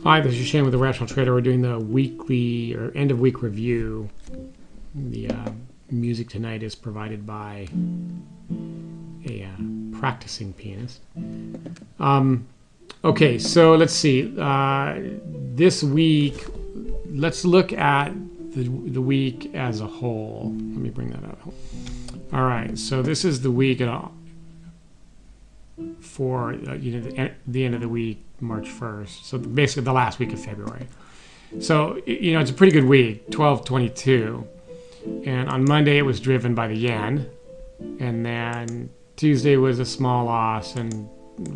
Hi, this is Shane with The Rational Trader. We're doing the weekly or end of week review. The music tonight is provided by a practicing pianist. Okay, so let's see. This week, let's look at the week as a whole. Let me bring that up. All right, so this is the week for the end of the week, March 1st. So basically the last week of February. So, it's a pretty good week, 12.22. And on Monday it was driven by the yen. And then Tuesday was a small loss, and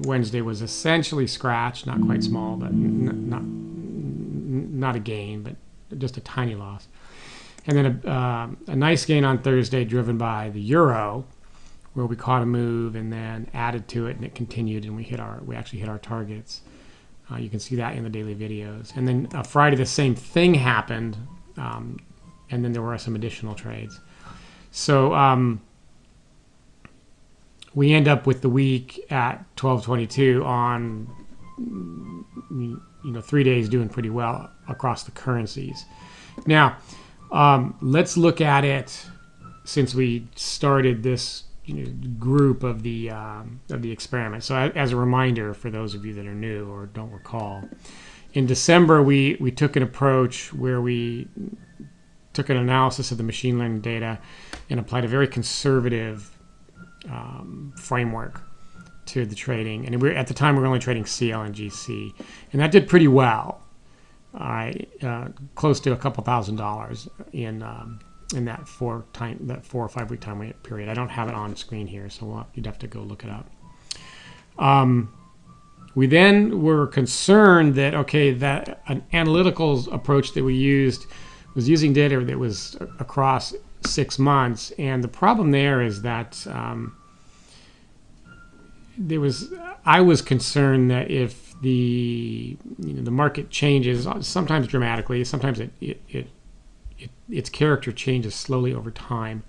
Wednesday was essentially scratch, not quite small, but not a gain, but just a tiny loss. And then a nice gain on Thursday driven by the euro, where we caught a move and then added to it, and it continued, and we actually hit our targets. You can see that in the daily videos. And then Friday, the same thing happened, and then there were some additional trades. So we end up with the week at 12.22 on 3 days doing pretty well across the currencies. Now let's look at it since we started this group of the experiment. So as a reminder for those of you that are new or don't recall, in December we took an approach where we took an analysis of the machine learning data and applied a very conservative framework to the trading. And at the time we were only trading CL and GC, and that did pretty well. All right, close to a couple $1,000 in that 4 or 5 week time period. I don't have it on screen here, so you'd have to go look it up. We then were concerned that that an analytical approach that we used was using data that was across 6 months, and the problem there is that I was concerned that if the market changes, sometimes dramatically, sometimes its character changes slowly over time.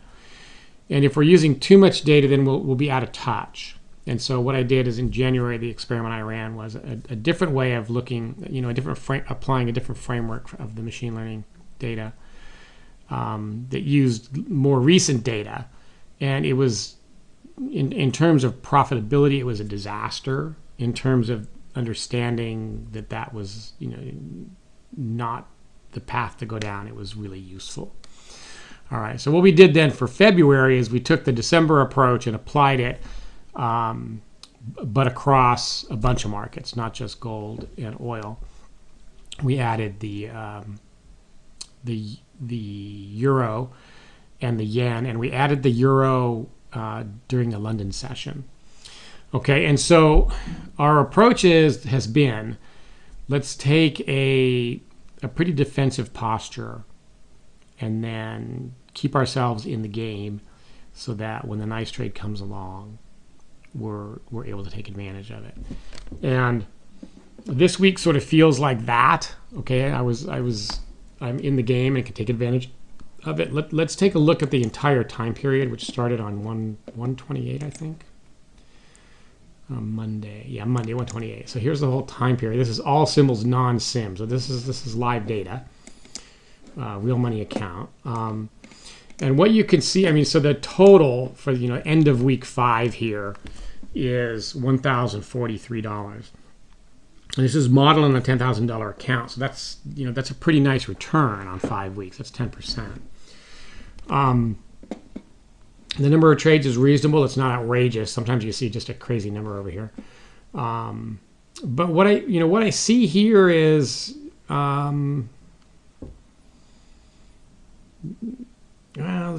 And if we're using too much data, then we'll be out of touch. And so what I did is in January, the experiment I ran was a different way of looking, applying a different framework of the machine learning data that used more recent data. And it was, in terms of profitability, it was a disaster. In terms of understanding that was, not the path to go down, it was really useful. All right, so what we did then for February is we took the December approach and applied it, but across a bunch of markets, not just gold and oil. We added the euro and the yen, and we added the euro during the London session. Okay, and so our approach has been, let's take a pretty defensive posture and then keep ourselves in the game so that when the nice trade comes along, we're able to take advantage of it. And this week sort of feels like that. Okay, I'm in the game and can take advantage of it. Let's take a look at the entire time period, which started on 128, I think. Monday 128. So here's the whole time period. This is all symbols, non-sim. So this is live data, real money account. And what you can see, so the total for end of week 5 here is $1,043. And this is modeled on a $10,000 account. So that's a pretty nice return on 5 weeks. That's 10%. The number of trades is reasonable. It's not outrageous. Sometimes you see just a crazy number over here. But what I see here is, let's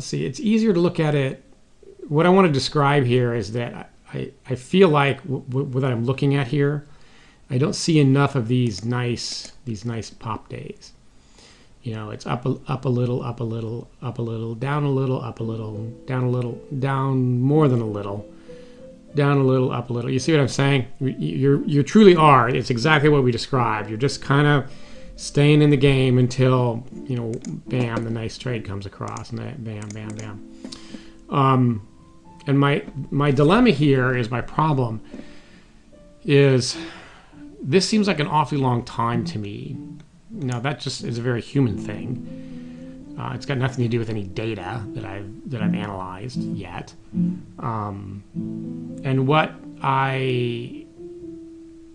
see. It's easier to look at it. What I want to describe here is that I feel like what I'm looking at here, I don't see enough of these nice pop days. It's up a little, up a little, up a little, down a little, up a little, down a little, down more than a little, down a little, up a little. You see what I'm saying? You truly are. It's exactly what we described. You're just kind of staying in the game until, bam, the nice trade comes across, and then bam, bam, bam. And my dilemma here is, my problem is, this seems like an awfully long time to me. Now, that just is a very human thing. It's got nothing to do with any data that I've analyzed yet. And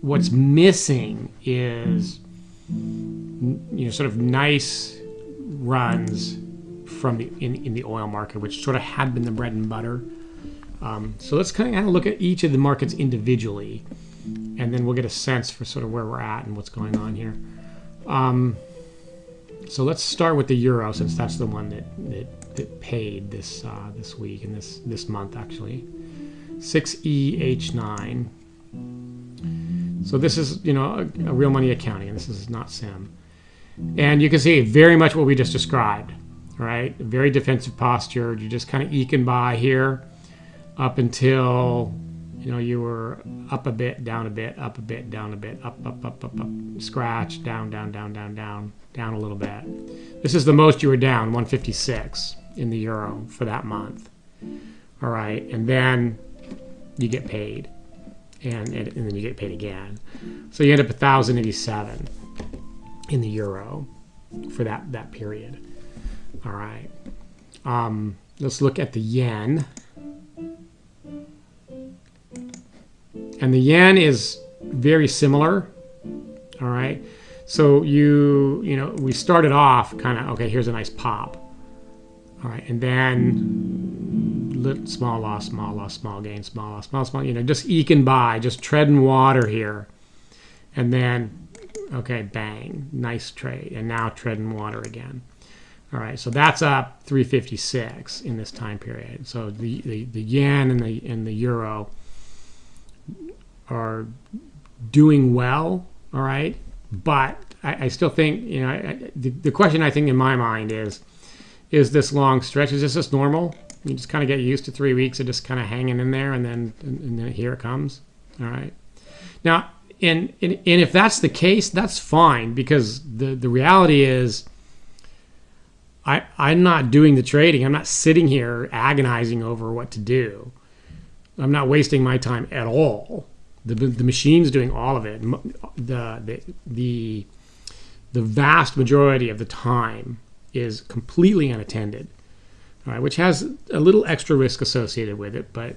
what's missing is sort of nice runs from in the oil market, which sort of had been the bread and butter. So let's kind of look at each of the markets individually, and then we'll get a sense for sort of where we're at and what's going on here. So let's start with the euro, since that's the one that paid this week and this month actually. 6EH9. So this is a real money accounting, and this is not sim. And you can see very much what we just described, right? A very defensive posture. You're just kind of eking by here up until you were up a bit, down a bit, up a bit, down a bit, up, scratch, down, down, down, down, down, down a little bit. This is the most you were down, 156 in the euro for that month. All right, and then you get paid, and then you get paid again. So you end up 1,087 in the euro for that period. All right, let's look at the yen. And the yen is very similar, all right? So we started off kind of, okay, here's a nice pop, all right? And then small loss, small gain, small loss, small, just eking by, just treading water here. And then, okay, bang, nice trade. And now treading water again. All right, so that's up 356 in this time period. So the yen and the euro are doing well, all right? But I still think, the question I think in my mind is this long stretch, is this normal? You just kind of get used to 3 weeks of just kind of hanging in there, and then here it comes, all right? Now, and if that's the case, that's fine, because the reality is I'm not doing the trading. I'm not sitting here agonizing over what to do. I'm not wasting my time at all. The machine's doing all of it. The vast majority of the time is completely unattended, all right, which has a little extra risk associated with it. But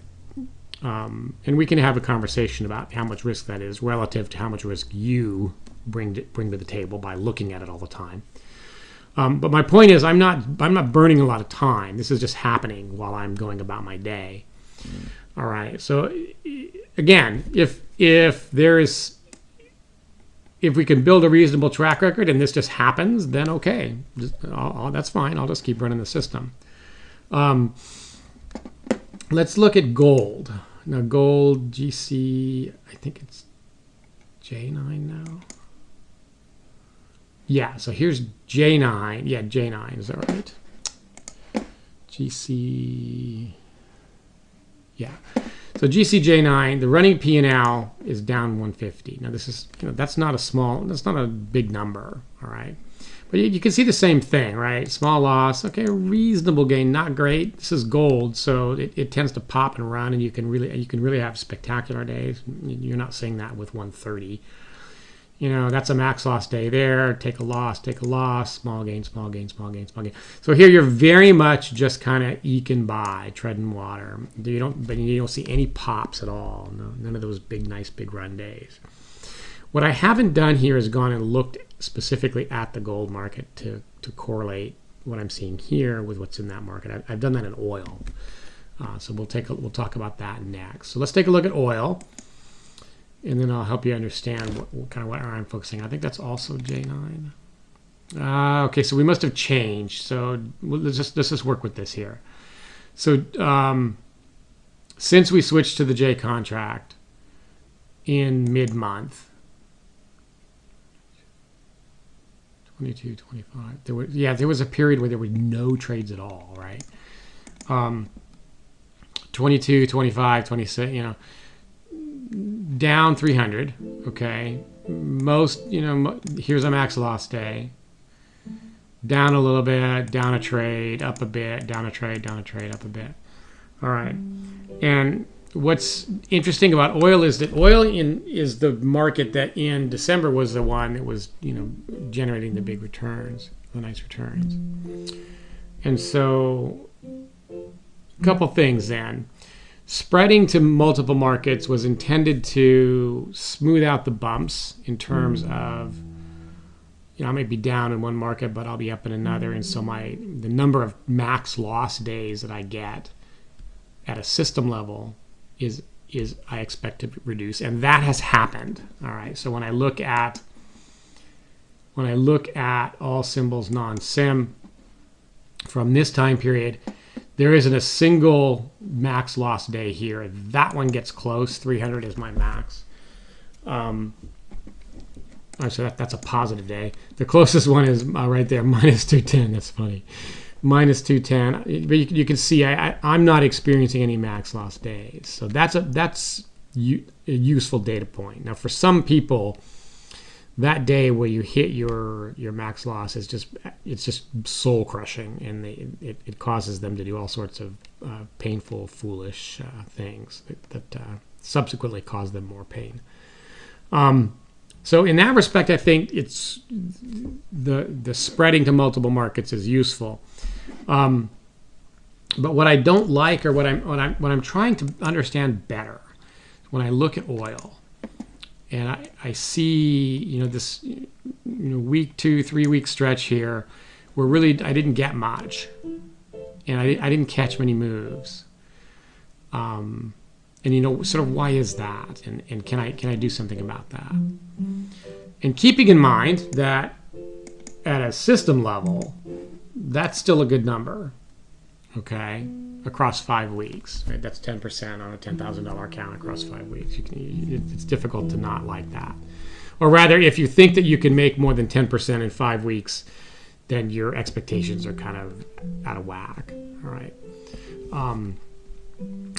and we can have a conversation about how much risk that is relative to how much risk you bring to the table by looking at it all the time. But my point is, I'm not burning a lot of time. This is just happening while I'm going about my day. All right. So again, if we can build a reasonable track record and this just happens, then okay, that's fine. I'll just keep running the system. Let's look at gold. Now, gold GC, I think it's J9 now. Yeah, so here's J9. Yeah, J9, is that right? GC, yeah. So GCJ9, the running P&L is down 150. Now this is, that's not a big number, all right? But you can see the same thing, right? Small loss, okay, reasonable gain, not great. This is gold, so it tends to pop and run, and you can really have spectacular days. You're not seeing that with 130. That's a max loss day there. Take a loss, small gain, small gain, small gain, small gain. So here you're very much just kind of eking by, treading water. You don't see any pops at all. No, none of those nice big run days. What I haven't done here is gone and looked specifically at the gold market to correlate what I'm seeing here with what's in that market. I've done that in oil. So we'll talk about that next. So let's take a look at oil. And then I'll help you understand what I'm focusing on. I think that's also J9. Okay, so we must have changed. So let's just work with this here. So since we switched to the J contract in mid-month, 22, 25, there was a period where there were no trades at all, right? 22, 25, 26, down 300, okay. Most, here's a max loss day. Down a little bit, down a trade, up a bit, down a trade, up a bit. All right. And what's interesting about oil is that oil is the market that in December was the one that was, generating the big returns, the nice returns. And so a couple things then. Spreading to multiple markets was intended to smooth out the bumps in terms of, I may be down in one market, but I'll be up in another. And so the number of max loss days that I get at a system level is I expect to reduce. And that has happened. All right. So when I look at all symbols non-sim from this time period, there isn't a single max loss day here. That one gets close. 300 is my max. So that's a positive day. The closest one is right there, minus 210. That's funny. Minus 210. But you can see I'm not experiencing any max loss days. So that's a useful data point. Now, for some people, that day where you hit your max loss is just soul crushing, and it causes them to do all sorts of painful, foolish things that subsequently cause them more pain. So in that respect, I think it's the spreading to multiple markets is useful. But what I don't like, or what I'm trying to understand better, when I look at oil. And I see, this, week 2, 3 week stretch here where really I didn't get much, and I didn't catch many moves. And sort of why is that? And can I do something about that? And keeping in mind that at a system level, that's still a good number. Okay. Across 5 weeks, right? That's 10% on a $10,000 account across 5 weeks. It's difficult to not like that. Or rather, if you think that you can make more than 10% in 5 weeks, then your expectations are kind of out of whack. All right.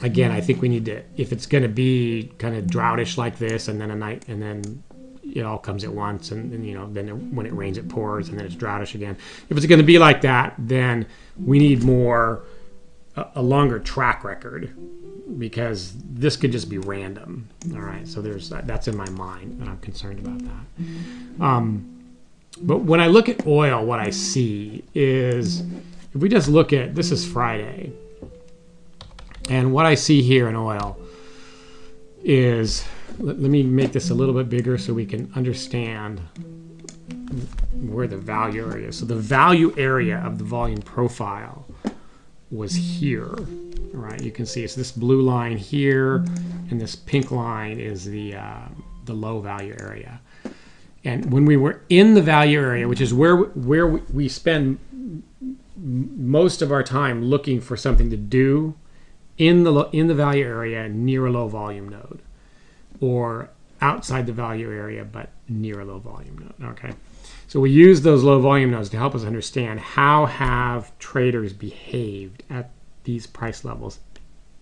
Again, I think we need to, if it's going to be kind of droughtish like this, and then a night, and then it all comes at once, and then when it rains, it pours, and then it's droughtish again. If it's going to be like that, then we need a longer track record, because this could just be random. All right, so that's in my mind, and I'm concerned about that. But when I look at oil, what I see is, if we just look at, this is Friday, and what I see here in oil is, let me make this a little bit bigger so we can understand where the value area is. So the value area of the volume profile was here. All right, you can see it's this blue line here, and this pink line is the low value area. And when we were in the value area, which is where we spend most of our time looking for something to do in the value area near a low volume node, or outside the value area but near a low volume node. Okay. So we use those low volume nodes to help us understand how have traders behaved at these price levels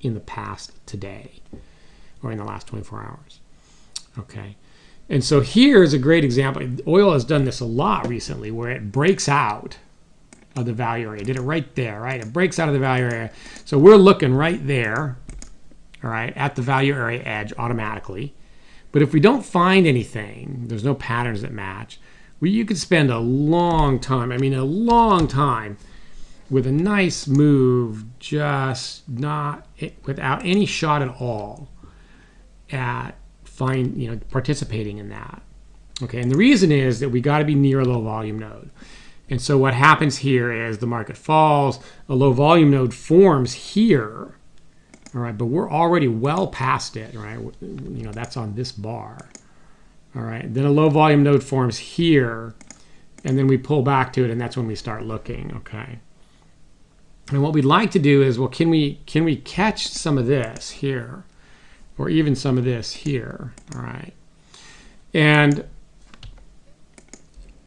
in the past today, or in the last 24 hours. Okay. And so here's a great example. Oil has done this a lot recently, where it breaks out of the value area. It did it right there, right? It breaks out of the value area. So we're looking right there, all right, at the value area edge automatically. But if we don't find anything, there's no patterns that match, you could spend a long time with a nice move, just not without any shot at all at participating in that. Okay, and the reason is that we got to be near a low volume node. And so what happens here is the market falls, a low volume node forms here, all right, but we're already well past it, right? That's on this bar. All right, then a low volume node forms here, and then we pull back to it, and that's when we start looking. Okay. And what we'd like to do is, well, can we catch some of this here, or even some of this here? All right. And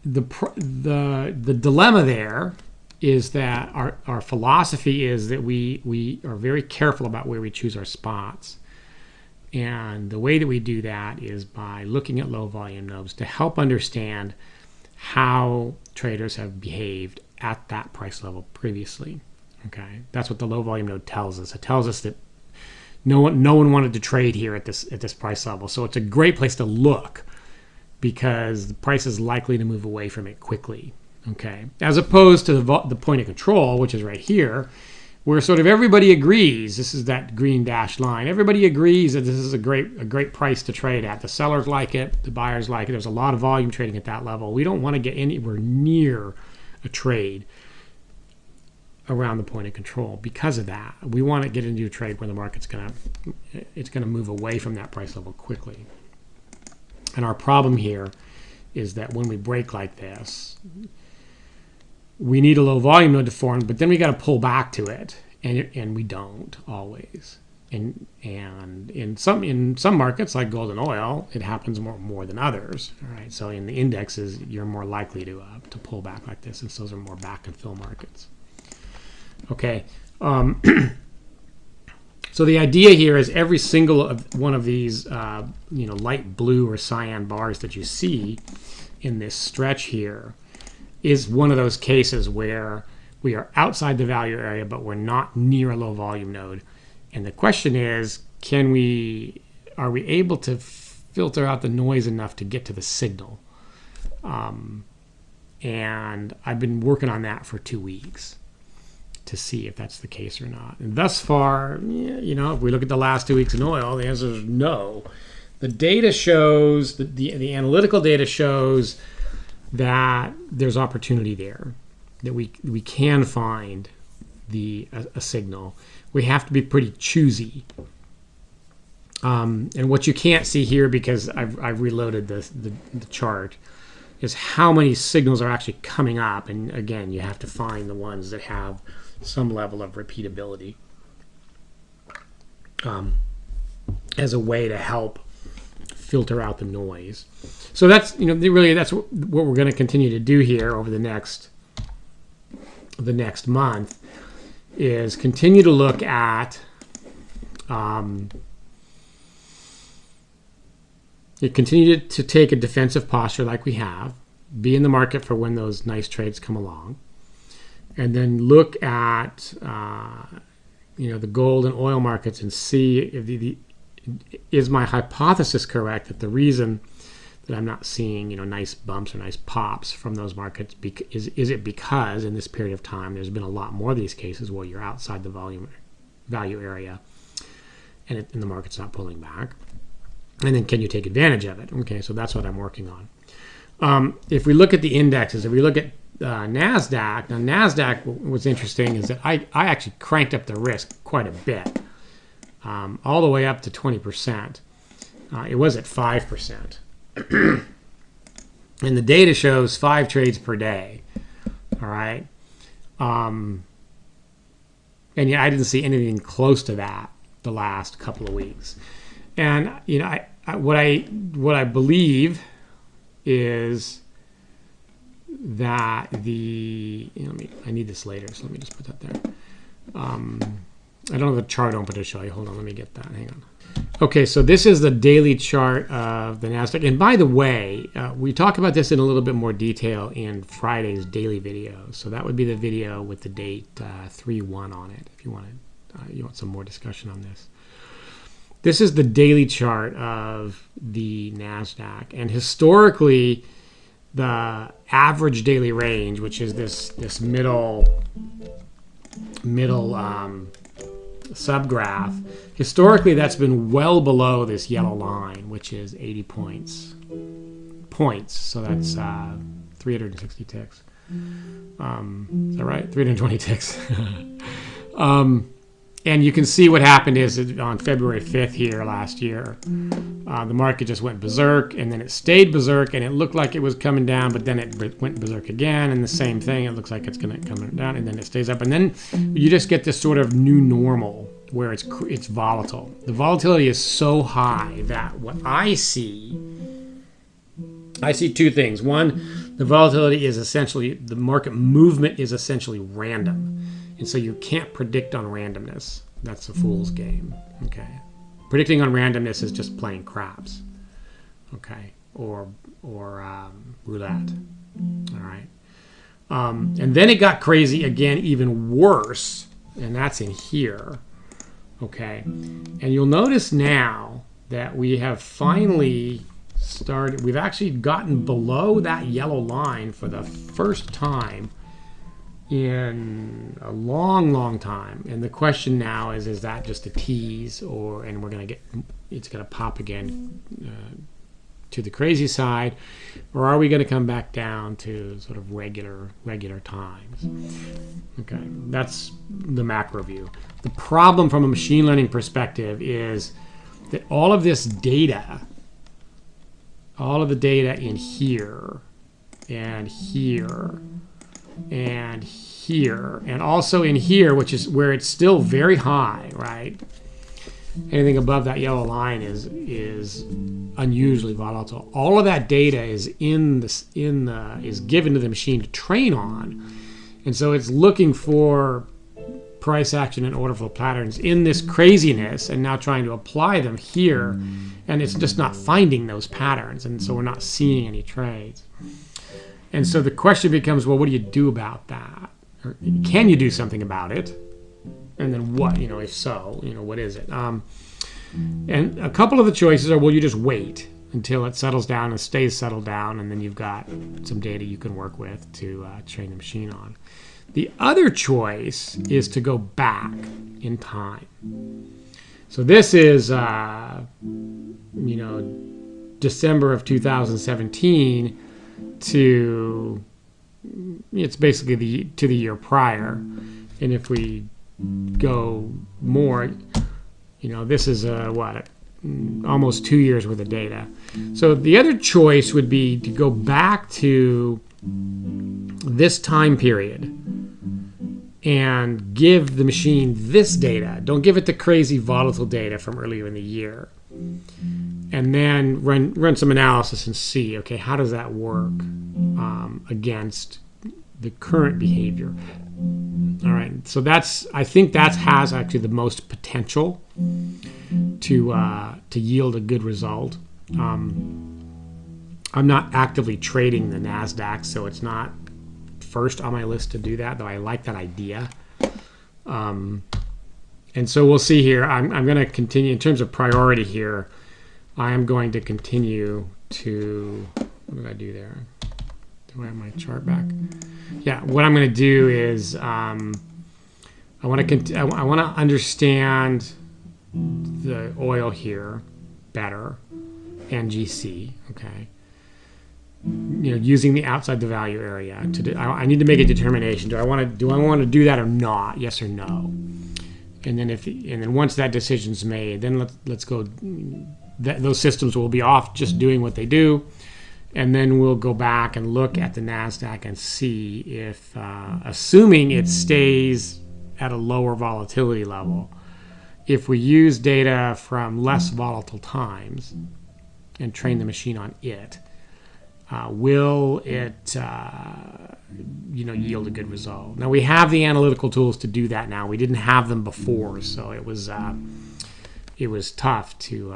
the dilemma there is that our philosophy is that we are very careful about where we choose our spots. And the way that we do that is by looking at low volume nodes to help understand how traders have behaved at that price level previously. Okay, that's what the low volume node tells us. It tells us that No one wanted to trade here at this price level. So it's a great place to look because the price is likely to move away from it quickly. Okay, as opposed to the point of control, which is right here, where sort of everybody agrees. This is that green dashed line. Everybody agrees that this is a great price to trade at. The sellers like it, the buyers like it. There's a lot of volume trading at that level. We don't want to get anywhere near a trade around the point of control because of that. We want to get into a trade where the market's gonna move away from that price level quickly. And our problem here is that when we break like this, we need a low volume node to form, but then we got to pull back to it, and we don't always. And in some markets like gold and oil, it happens more than others. All right, so in the indexes, you're more likely to pull back like this, since those are more back and fill markets. Okay, so the idea here is every single one of these, light blue or cyan bars that you see in this stretch here is one of those cases where we are outside the value area, but we're not near a low volume node. And the question is, are we able to filter out the noise enough to get to the signal? And I've been working on that for 2 weeks to see if that's the case or not. And thus far, if we look at the last 2 weeks in oil, the answer is no. The data shows, the analytical data shows that there's opportunity there, that we can find a signal. We have to be pretty choosy. And what you can't see here, because I've reloaded the chart, is how many signals are actually coming up. And again, you have to find the ones that have some level of repeatability as a way to help filter out the noise. So that's that's what we're going to continue to do here over the next month, is continue to look at continue to take a defensive posture like we have, be in the market for when those nice trades come along, and then look at the gold and oil markets and see if is my hypothesis correct that the reason that I'm not seeing nice bumps or nice pops from those markets is it because in this period of time there's been a lot more of these cases where you're outside the value area and the market's not pulling back, and then can you take advantage of it? Okay, so that's what I'm working on. If we look at the indexes, if we look at Nasdaq, now Nasdaq, what's interesting is that I actually cranked up the risk quite a bit, all the way up to 20%. It was at 5%. And the data shows 5 trades per day. All right. And I didn't see anything close to that the last couple of weeks. And what I believe is that I need this later, so let me just put that there. I don't have the chart open to show you. Hold on, let me get that. Hang on. Okay, so this is the daily chart of the Nasdaq. And by the way, we talk about this in a little bit more detail in Friday's daily video. So that would be the video with the date 3/1 on it, if you want some more discussion on this. This is the daily chart of the Nasdaq, and historically, the average daily range, which is this middle subgraph, historically that's been well below this yellow line, which is 80 points. So that's 360 ticks. Is that right? 320 ticks. And you can see what happened is on February 5th here last year, the market just went berserk, and then it stayed berserk, and it looked like it was coming down, but then it went berserk again, and the same thing. It looks like it's going to come down, and then it stays up, and then you just get this sort of new normal where it's volatile. The volatility is so high that what I see 2 things. One, the volatility is essentially, the market movement is essentially random. And so you can't predict on randomness. That's a fool's game. Okay. Predicting on randomness is just playing craps. Okay. Or roulette. All right. And then it got crazy again, even worse. And that's in here. Okay, and you'll notice now that we have finally started, we've actually gotten below that yellow line for the first time in a long time. And the question now is that just a tease, and we're going to it's going to pop again to the crazy side, or are we going to come back down to sort of regular times? Okay, that's the macro view. The problem from a machine learning perspective is that all of this data, all of the data in here and here and here and also in here, which is where it's still very high, right? Anything above that yellow line is unusually volatile. All of that data is is given to the machine to train on, and so it's looking for price action and order flow patterns in this craziness, and now trying to apply them here, and it's just not finding those patterns, and so we're not seeing any trades. And so the question becomes, well, what do you do about that? Or can you do something about it? And then what, if so, what is it? And a couple of the choices are, well, you just wait until it settles down and stays settled down, and then you've got some data you can work with to train the machine on. The other choice is to go back in time. So this is, December of 2017 to, it's basically to the year prior. And if we go more, this is almost 2 years worth of data. So the other choice would be to go back to this time period and give the machine this data. Don't give it the crazy volatile data from earlier in the year. And then run some analysis and see, okay, how does that work against the current behavior? All right, so I think that has actually the most potential to yield a good result. I'm not actively trading the Nasdaq, so it's not first on my list to do that, though I like that idea. And so we'll see here. I'm going to continue in terms of priority here. I am going to continue to, what did I do there? Do I have my chart back? Yeah, what I'm going to do is I want to understand the oil here better, NGC, okay? Using the outside the value area I need to make a determination. Do I want to do that or not? Yes or no? And then once that decision's made, then let's go. Those systems will be off just doing what they do, and then we'll go back and look at the Nasdaq and see if, assuming it stays at a lower volatility level, if we use data from less volatile times and train the machine on it, will it yield a good result? Now we have the analytical tools to do that now. We didn't have them before, so it was tough to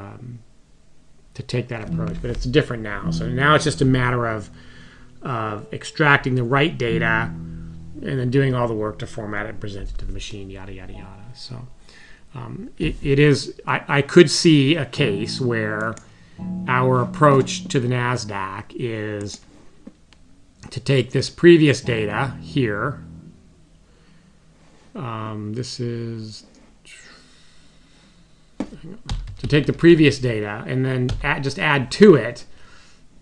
take that approach, but it's different now. So now it's just a matter of extracting the right data and then doing all the work to format it and present it to the machine, yada yada yada. So it is. I could see a case where our approach to the Nasdaq is to take this previous data here. This is to take the previous data and then just add to it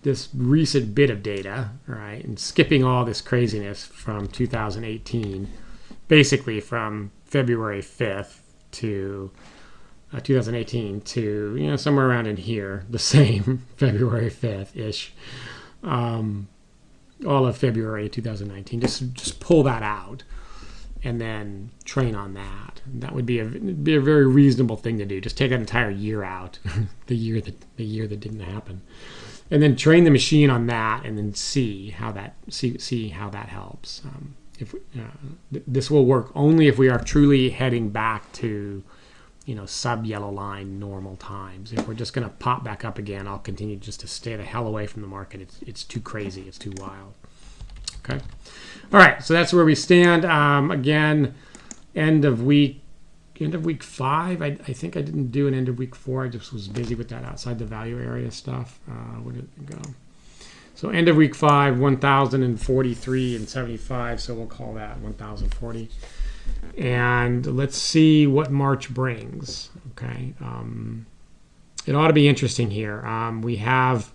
this recent bit of data, right? And skipping all this craziness from 2018, basically from February 5th to 2018 to somewhere around in here, the same February 5th-ish, all of February 2019. Just pull that out and then train on that. And that would be a very reasonable thing to do. Just take that entire year out, the year that didn't happen, and then train the machine on that, and then see how that helps. This will work only if we are truly heading back to sub yellow line normal times. If we're just going to pop back up again, I'll continue just to stay the hell away from the market. It's too crazy. It's too wild. Okay. All right. So that's where we stand. Again, end of week week 5. I think I didn't do an end of week 4. I just was busy with that outside the value area stuff. Where did it go? So end of week 5, 1,043 and 75. So we'll call that 1,040. And let's see what March brings. Okay. It ought to be interesting here. We have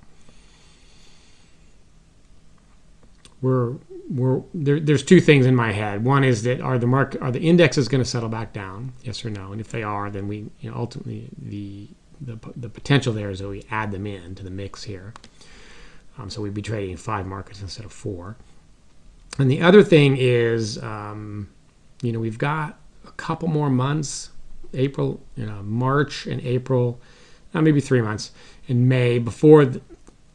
there's 2 things in my head. One is that are the indexes going to settle back down? Yes or no? And if they are, then we ultimately the potential there is that we add them in to the mix here. So we'd be trading 5 markets instead of 4. And the other thing is, we've got a couple more months, March and April, maybe 3 months, in May before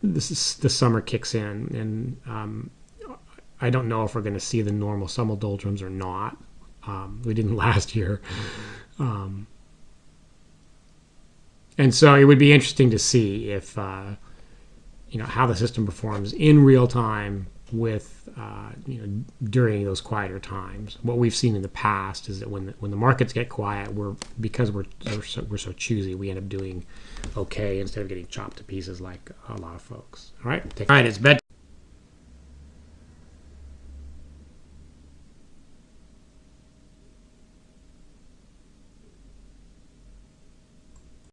the summer kicks in, and I don't know if we're going to see the normal summer doldrums or not. We didn't last year, and so it would be interesting to see if how the system performs in real time with during those quieter times. What we've seen in the past is that when the markets get quiet, because we're so choosy, we end up doing okay instead of getting chopped to pieces like a lot of folks. All right, it's bedtime.